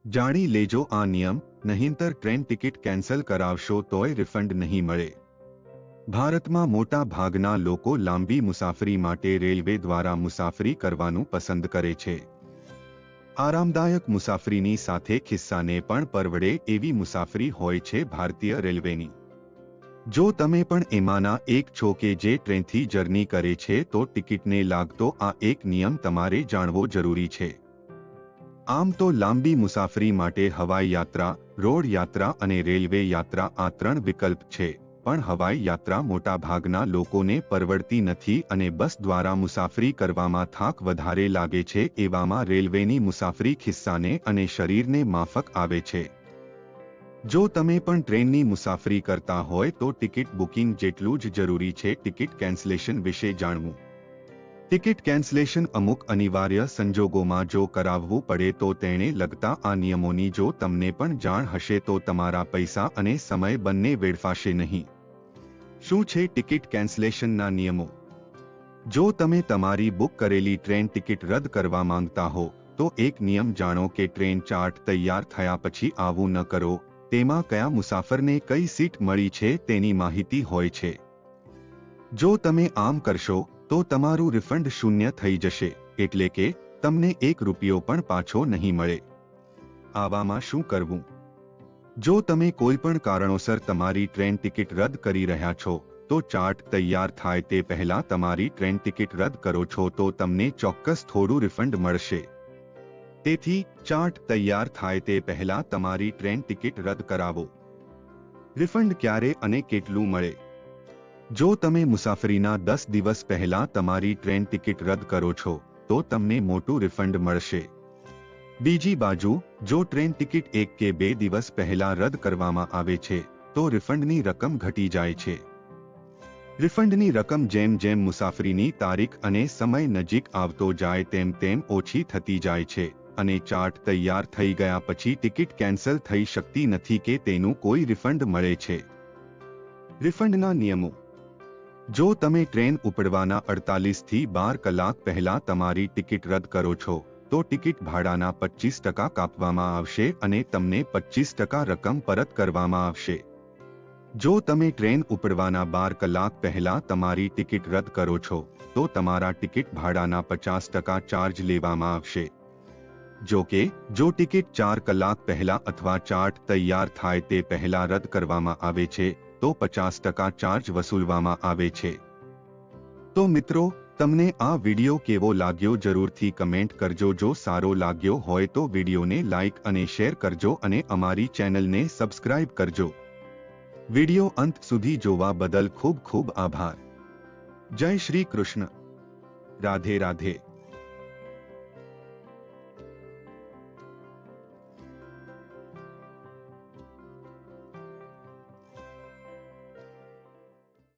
જાણી લેજો આ નિયમ, નહીંતર ટ્રેન ટિકિટ કેન્સલ કરાવશો તોય રિફંડ નહીં મળે। ભારતમાં મોટા ભાગના લોકો લાંબી મુસાફરી માટે રેલવે દ્વારા મુસાફરી કરવાનું પસંદ કરે છે। આરામદાયક મુસાફરીની સાથે ખિસ્સાને પણ પરવડે એવી મુસાફરી હોય છે ભારતીય રેલવેની। જો તમે પણ એમાંના એક છો કે જે ટ્રેનથી જર્ની કરે છે તો ટિકિટને લાગતો આ એક નિયમ તમારે જાણવો જરૂરી છે। આમ તો લાંબી મુસાફરી માટે હવાઈ યાત્રા, રોડ યાત્રા અને રેલવે યાત્રા આ ત્રણ વિકલ્પ છે, પણ હવાઈ યાત્રા મોટા ભાગના લોકોને પરવડતી નથી અને બસ દ્વારા મુસાફરી કરવામાં થાક વધારે લાગે છે। એવામાં રેલવેની મુસાફરી ખિસ્સાને અને શરીરને માફક આવે છે। જો તમે પણ ટ્રેનની મુસાફરી કરતા હોય તો ટિકિટ બુકિંગ જેટલું જ જરૂરી છે ટિકિટ કેન્સલેશન વિશે જાણવું। ટિકિટ કેન્સલેશન અમુક અનિવાર્ય સંજોગોમાં જો કરાવવું પડે તો તેને લગતા આ નિયમોની જો તમને પણ જાણ હશે તો તમારા પૈસા અને સમય બંને વેડફાશે નહીં। શું છે ટિકિટ કેન્સલેશનના નિયમો? જો તમે તમારી બુક કરેલી ટ્રેન ટિકિટ રદ કરવા માંગતા હો તો એક નિયમ જાણો કે ટ્રેન ચાર્ટ તૈયાર થયા પછી આવું ન કરો। તેમાં કયા મુસાફરને કઈ સીટ મળી છે તેની માહિતી હોય છે। જો તમે આમ કરશો તો તમારું રિફંડ શૂન્ય થઈ જશે, એટલે કે તમને ₹1 પણ પાછો નહીં મળે। આવામાં શું કરવું? જો તમે કોઈ પણ કારણોસર તમારી ટ્રેન ટિકિટ રદ કરી રહ્યા છો તો ચાર્ટ તૈયાર થાય તે પહેલા તમારી ટ્રેન ટિકિટ રદ કરો છો તો તમને ચોક્કસ થોડું રિફંડ મળશે। તેથી ચાર્ટ તૈયાર થાય તે પહેલા તમારી ટ્રેન ટિકિટ રદ કરાવો। રિફંડ ક્યારે અને કેટલું મળે? જો તમે મુસાફરીના 10 દિવસ પહેલા તમારી ટ્રેન ટિકિટ રદ કરો છો તો તમને મોટું રિફંડ મળશે। બીજી બાજુ જો ટ્રેન ટિકિટ 1 કે 2 દિવસ પહેલા રદ કરવામાં આવે છે તો રિફંડની રકમ ઘટી જાય છે। રિફંડની રકમ જેમ જેમ મુસાફરીની તારીખ અને સમય નજીક આવતો જાય તેમ તેમ ઓછી થતી જાય છે અને ચાર્ટ તૈયાર થઈ ગયા પછી ટિકિટ કેન્સલ થઈ શકતી નથી કે તેનું કોઈ રિફંડ મળે છે। રિફંડના નિયમો: જો તમે ટ્રેન ઉપડવાના 48 થી 12 કલાક પહેલા તમારી ટિકિટ રદ કરો છો તો ટિકિટ ભાડાના 25% કાપવામાં આવશે અને તમને 25% રકમ પરત કરવામાં આવશે। જો તમે ટ્રેન ઉપડવાના 12 કલાક પહેલા તમારી ટિકિટ રદ કરો છો તો તમારા ટિકિટ ભાડાના 50% ચાર્જ લેવામાં આવશે। જો કે જો ટિકિટ 4 કલાક પહેલા અથવા ચાર્ટ તૈયાર થાય તે પહેલા રદ કરવામાં આવે છે તો 50% ચાર્જ વસૂલવામાં આવે છે। તો મિત્રો, તમને આ વિડિયો કેવો લાગ્યો જરૂરથી કમેન્ટ કરજો। જો સારો લાગ્યો હોય તો વિડિયોને લાઈક અને શેર કરજો અને અમારી ચેનલને સબસ્ક્રાઇબ કરજો। વિડિયો અંત સુધી જોવા બદલ ખૂબ ખૂબ આભાર। જય શ્રી કૃષ્ણ। રાધે રાધે।